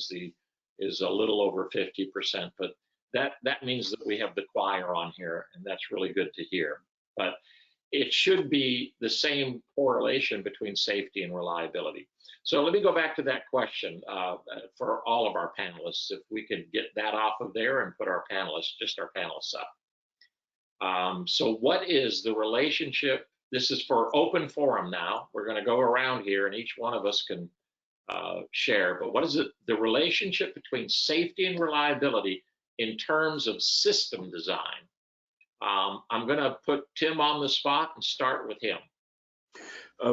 is a little over 50%. But that means that we have the choir on here, and that's really good to hear. But it should be the same correlation between safety and reliability. So let me go back to that question for all of our panelists, if we could get that off of there and put our panelists up. So what is the relationship? This is for open forum now. We're going to go around here and each one of us can share, but what is the relationship between safety and reliability in terms of system design? I'm going to put Tim on the spot and start with him.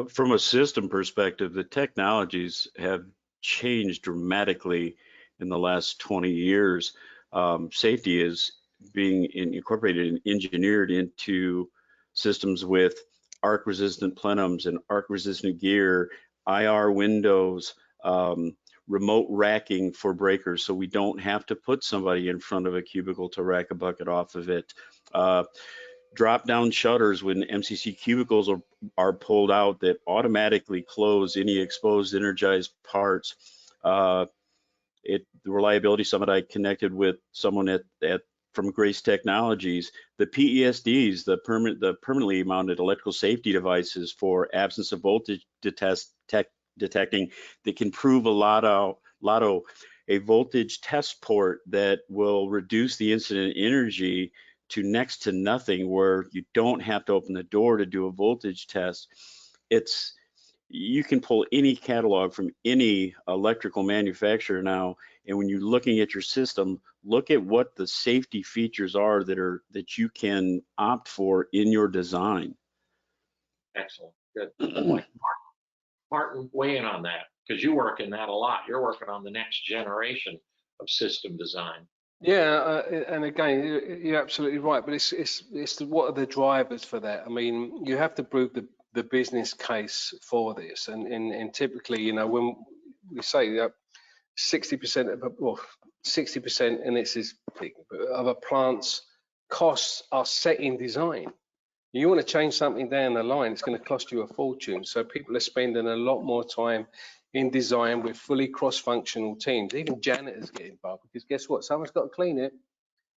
From a system perspective, the technologies have changed dramatically in the last 20 years. Safety is being incorporated and engineered into systems with arc-resistant plenums and arc-resistant gear, IR windows, remote racking for breakers, so we don't have to put somebody in front of a cubicle to rack a bucket off of it. Drop down shutters when MCC cubicles are pulled out that automatically close any exposed energized parts. The Reliability Summit, I connected with someone from Grace Technologies. The PESDs, the permanently mounted electrical safety devices for absence of voltage detecting, that can prove a voltage test port that will reduce the incident energy to next to nothing, where you don't have to open the door to do a voltage test. It's you can pull any catalog from any electrical manufacturer now, and when you're looking at your system, look at what the safety features are that you can opt for in your design. Excellent. Good. Like Martin, weigh in on that, because you work in that a lot. You're working on the next generation of system design. Yeah, and again, you're absolutely right. But what are the drivers for that? I mean, you have to prove the business case for this, and typically, you know, when we say that 60% of, well, 60%, and this is big, of a plant's costs are set in design. You want to change something down the line, it's going to cost you a fortune. So people are spending a lot more time in design with fully cross-functional teams. Even janitors get involved, because guess what? Someone's got to clean it.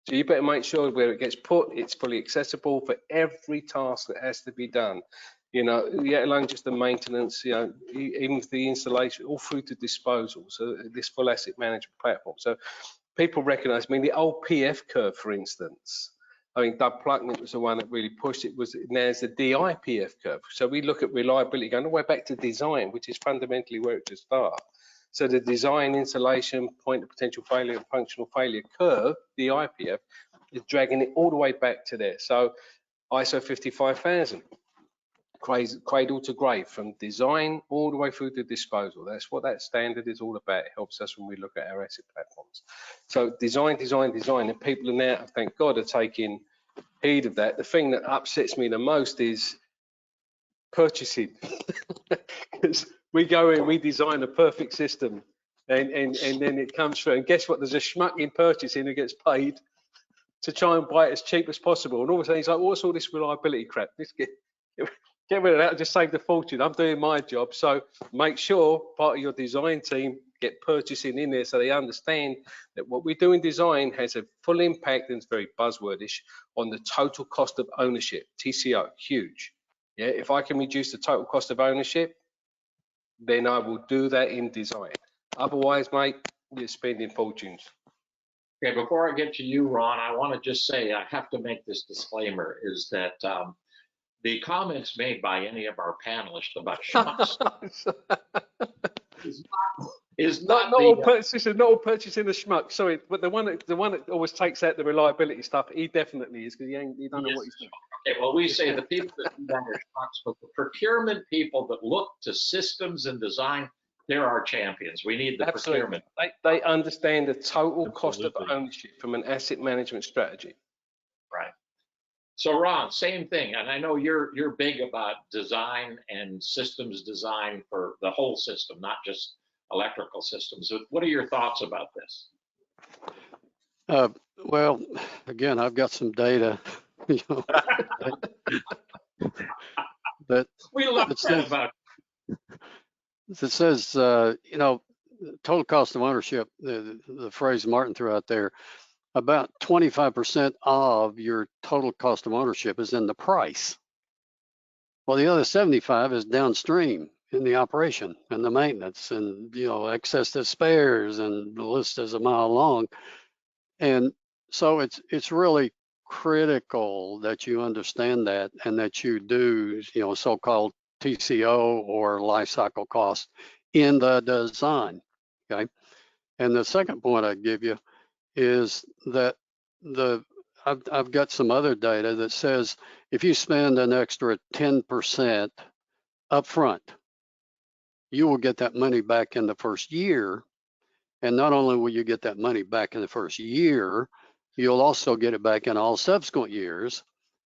So you better make sure where it gets put, it's fully accessible for every task that has to be done. You know, let alone just the maintenance, you know, even with the installation, all through to disposal. So this full asset management platform. So people recognize, I mean, the old PF curve, for instance, I mean, Doug Plucknett was the one that really pushed it, was there's the DIPF curve. So we look at reliability going all the way back to design, which is fundamentally where it should start. So the design, installation, point of potential failure, and functional failure curve, the IPF, is dragging it all the way back to there. So ISO 55000, cradle to grave, from design all the way through to disposal. That's what that standard is all about. It helps us when we look at our asset platforms. So design, design, design, and people are now, thank God, are taking heed of that. The thing that upsets me the most is purchasing, because we go in, we design a perfect system, and then it comes through, and guess what? There's a schmuck in purchasing who gets paid to try and buy it as cheap as possible, and all of a sudden he's like, what's all this reliability crap? Let's get rid of that, just save the fortune. I'm doing my job. So make sure part of your design team get purchasing in there, so they understand that what we do in design has a full impact, and it's very buzzwordish, on the total cost of ownership. TCO, huge. Yeah, if I can reduce the total cost of ownership, then I will do that in design. Otherwise, mate, you're spending fortunes. Okay, before I get to you, Ron, I want to just say, I have to make this disclaimer, is that the comments made by any of our panelists about schmucks is not all purchasing, not all purchasing the schmuck. Sorry, but the one that always takes out the reliability stuff, he definitely is, because he don't know what he's doing. Okay, well, we say the people that do that are schmucks, but the procurement people that look to systems and design, they're our champions. We need the procurement. They understand the total cost of ownership from an asset management strategy. Right. So Ron, same thing, and I know you're big about design and systems design for the whole system, not just electrical systems. What are your thoughts about this? Well, again, I've got some data, you know, that we love that about. It says, you know, total cost of ownership, the phrase Martin threw out there, about 25% of your total cost of ownership is in the price. Well, the other 75 is downstream in the operation and the maintenance, and, you know, excess to spares, and the list is a mile long. And so it's really critical that you understand that, and that you do, you know, so-called TCO or life cycle cost in the design. Okay. And the second point I'd give you is that I've got some other data that says if you spend an extra 10% upfront, you will get that money back in the first year. And not only will you get that money back in the first year, you'll also get it back in all subsequent years.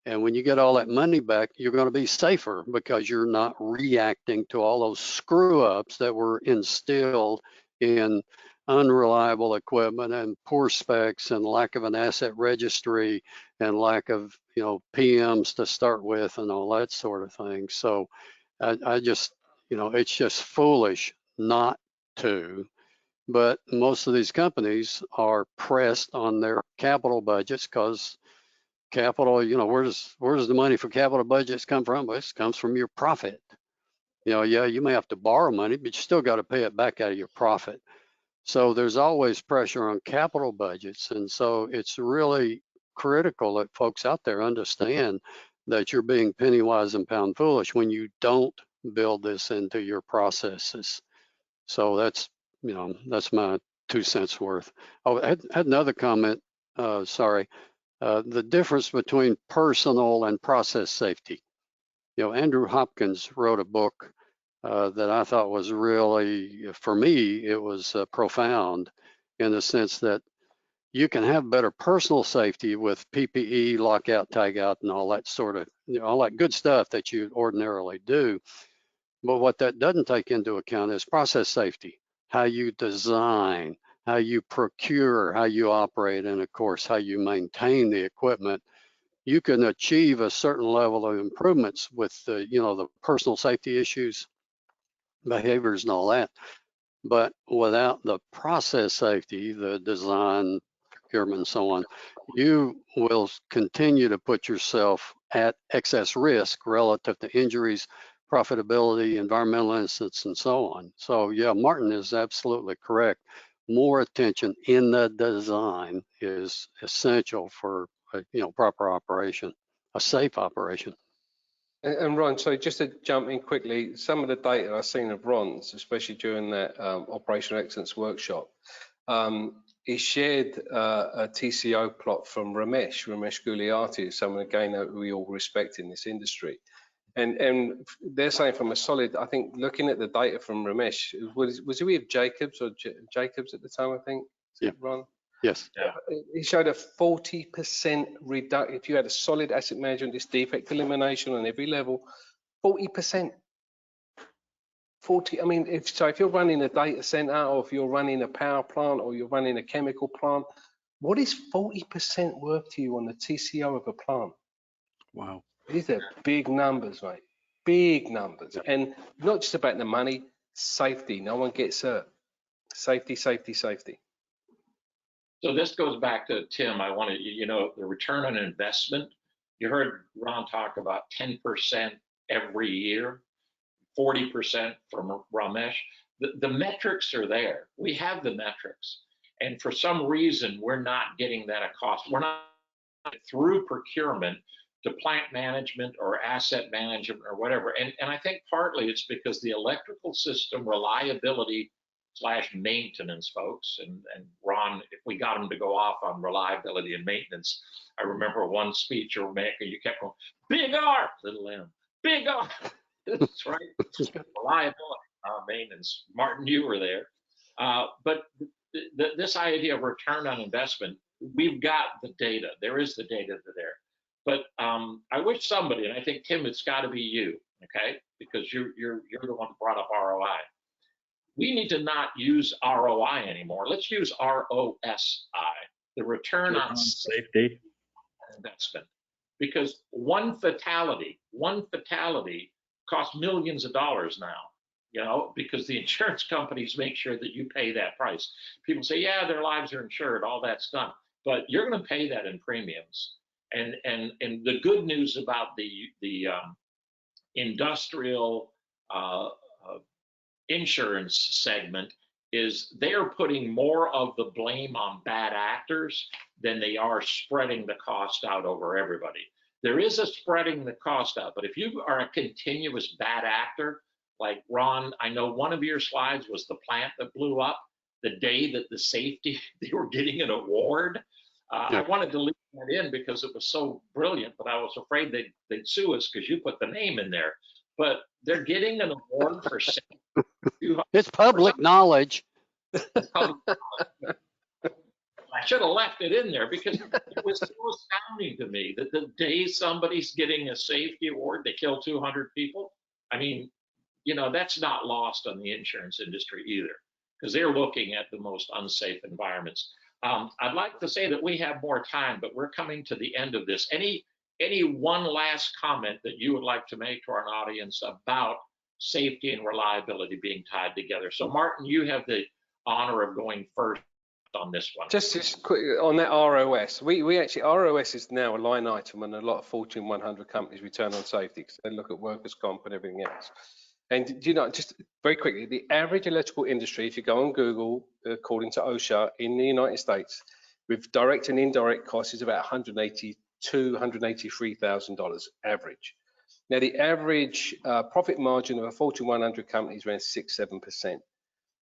And when you get all that money back, you're going to be safer, because you're not reacting to all those screw ups that were instilled in unreliable equipment and poor specs and lack of an asset registry and lack of, you know, PMs to start with and all that sort of thing. So I just, you know, it's just foolish not to. But most of these companies are pressed on their capital budgets, because capital, you know, where does the money for capital budgets come from? Well, it comes from your profit. You know, yeah, you may have to borrow money, but you still got to pay it back out of your profit. So there's always pressure on capital budgets. And so it's really critical that folks out there understand that you're being penny wise and pound foolish when you don't build this into your processes. So that's, that's my 2 cents worth. Oh, I had another comment, sorry. The difference between personal and process safety. Andrew Hopkins wrote a book that I thought was really, for me, it was profound in the sense that you can have better personal safety with PPE, lockout, tagout, and all that sort of, all that good stuff that you ordinarily do. But what that doesn't take into account is process safety, how you design, how you procure, how you operate, and of course, how you maintain the equipment. You can achieve a certain level of improvements with the, the personal safety issues, behaviors, and all that. But without the process safety, the design, procurement, and so on, you will continue to put yourself at excess risk relative to injuries, profitability, environmental incidents, and so on. So yeah, Martin is absolutely correct. More attention in the design is essential for proper operation, a safe operation. And Ron, so just to jump in quickly, some of the data I've seen of Ron's, especially during that operational excellence workshop, he shared a TCO plot from Ramesh Guliati, someone again that we all respect in this industry. And they're saying from a solid, I think looking at the data from Ramesh, was he with Jacobs or Jacobs at the time, I think? Yeah. Ron? Yes. Yeah. He showed a 40% reduction. If you had a solid asset management, this defect elimination on every level, 40%. 40, I mean, if you're running a data center or if you're running a power plant or you're running a chemical plant, what is 40% worth to you on the TCO of a plant? Wow. These are big numbers, mate. Big numbers. Yeah. And not just about the money, safety. No one gets hurt. Safety, safety, safety. So this goes back to Tim. I want to, the return on investment. You heard Ron talk about 10% every year, 40% from Ramesh. The metrics are there. We have the metrics. And for some reason, we're not getting that at cost. We're not through procurement to plant management or asset management or whatever. And I think partly it's because the electrical system reliability / maintenance folks, and Ron, if we got him to go off on reliability and maintenance, I remember one speech you were making, you kept going, big R, little M, big R. That's right, reliability, maintenance. Martin, you were there. But this idea of return on investment, we've got the data. There is the data there. But I wish somebody, and I think Tim, it's got to be you, okay? Because you're the one who brought up ROI. We need to not use ROI anymore. Let's use ROSI, the return on safety investment. Because one fatality costs millions of dollars now, because the insurance companies make sure that you pay that price. People say, yeah, their lives are insured, all that's done, but you're going to pay that in premiums. And the good news about the industrial insurance segment is they're putting more of the blame on bad actors than they are spreading the cost out over everybody. There is a spreading the cost out, but if you are a continuous bad actor, like Ron, I know one of your slides was the plant that blew up the day that the safety, they were getting an award. Yeah. I wanted to leave that in because it was so brilliant, but I was afraid they'd sue us because you put the name in there. But they're getting an award for safety. It's public knowledge. I should have left it in there because it was so astounding to me that the day somebody's getting a safety award, they kill 200 people. I mean, that's not lost on the insurance industry either, because they're looking at the most unsafe environments. I'd like to say that we have more time, but we're coming to the end of this. Any one last comment that you would like to make to our audience about safety and reliability being tied together? So Martin, you have the honor of going first on this one. Just quick on that ROS. We actually, ROS is now a line item on a lot of Fortune 100 companies' return on safety, because they look at workers' comp and everything else. And just very quickly, the average electrical industry, if you go on Google, according to OSHA in the United States, with direct and indirect costs, is about $182,000, $183,000 average. Now, the average profit margin of a Fortune 100 company is around 6-7%.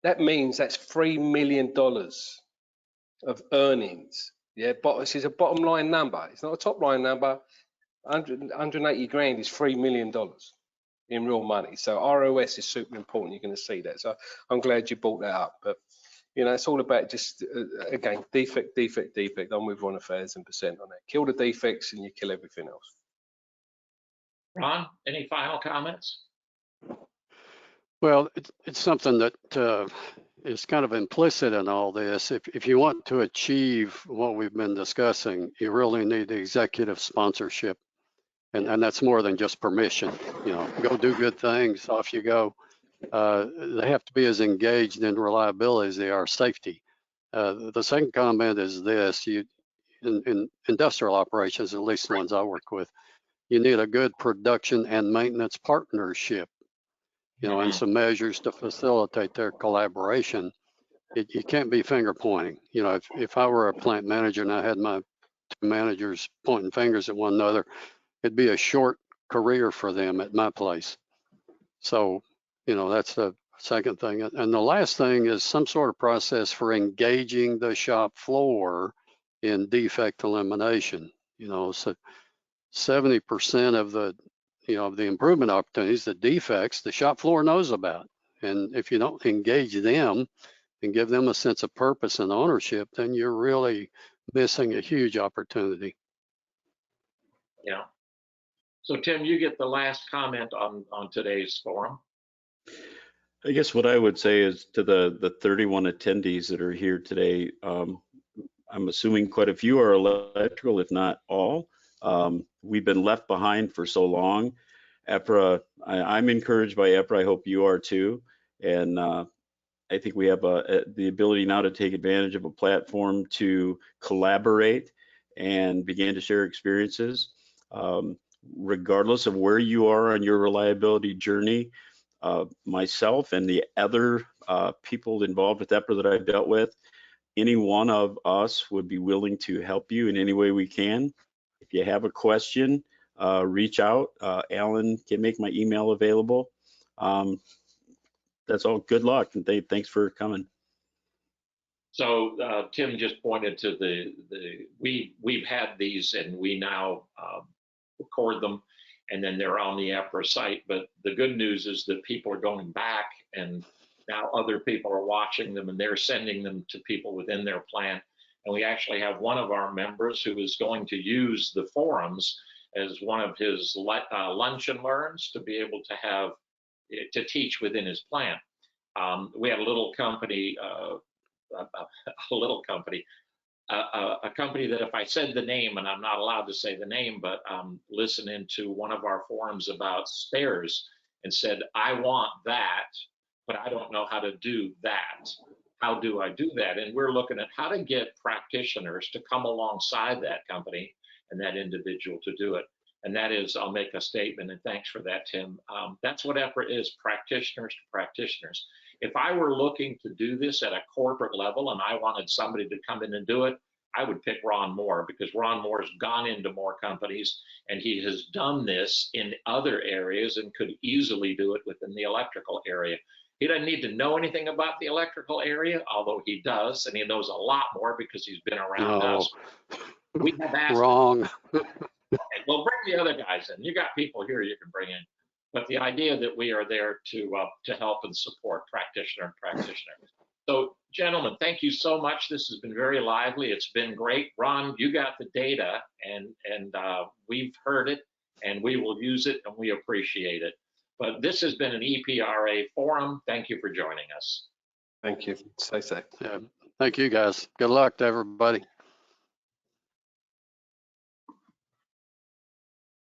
That means that's $3 million of earnings. Yeah, but this is a bottom line number. It's not a top line number. 180 grand is $3 million in real money. So ROS is super important. You're going to see that. So I'm glad you brought that up. But you know, it's all about just again, defect. I'll move on 1,000% on that. Kill the defects and you kill everything else. Ron, any final comments? Well, it's something that is kind of implicit in all this. If you want to achieve what we've been discussing, you really need the executive sponsorship. And that's more than just permission. You know, go do good things, off you go. They have to be as engaged in reliability as they are safety. The second comment is this: in industrial operations, at least the ones I work with, you need a good production and maintenance partnership. You know, and some measures to facilitate their collaboration. You can't be finger pointing. You know, if I were a plant manager and I had my two managers pointing fingers at one another, it'd be a short career for them at my place. So, you know, that's the second thing. And the last thing is some sort of process for engaging the shop floor in defect elimination. You know, so 70% of the, you know, the improvement opportunities, the defects, the shop floor knows about. And if you don't engage them and give them a sense of purpose and ownership, then you're really missing a huge opportunity. Yeah. So Tim, you get the last comment on today's forum. I guess what I would say is to the 31 attendees that are here today, I'm assuming quite a few are electrical, if not all. We've been left behind for so long. EPRA, I'm encouraged by EPRA. I hope you are too. And I think we have the ability now to take advantage of a platform to collaborate and begin to share experiences. Regardless of where you are on your reliability journey, myself and the other people involved with EPRA that I've dealt with, any one of us would be willing to help you in any way we can. If you have a question, reach out. Alan can make my email available. That's all. Good luck, and thanks for coming. So Tim just pointed to we've had these and we now record them, and then they're on the EPRA site. But the good news is that people are going back, and now other people are watching them, and they're sending them to people within their plant. And we actually have one of our members who is going to use the forums as one of his lunch and learns to be able to have to teach within his plant. We had a little company, a company that if I said the name, and I'm not allowed to say the name, but listened into one of our forums about spares and said, I want that, but I don't know how to do that. How do I do that? And we're looking at how to get practitioners to come alongside that company and that individual to do it. And that is, I'll make a statement, and thanks for that, Tim. That's what EPRA is, practitioners to practitioners. If I were looking to do this at a corporate level and I wanted somebody to come in and do it, I would pick Ron Moore, because Ron Moore has gone into more companies and he has done this in other areas and could easily do it within the electrical area. He doesn't need to know anything about the electrical area, although he does, and he knows a lot more because he's been around us. We have asked Wrong. Well, bring the other guys in. You got people here you can bring in. But the idea that we are there to help and support practitioner and practitioner. So, gentlemen, thank you so much. This has been very lively. It's been great. Ron, you got the data, and we've heard it, and we will use it, and we appreciate it. But this has been an EPRA forum. Thank you for joining us. Thank you. Stay safe. Yeah. Thank you, guys. Good luck to everybody.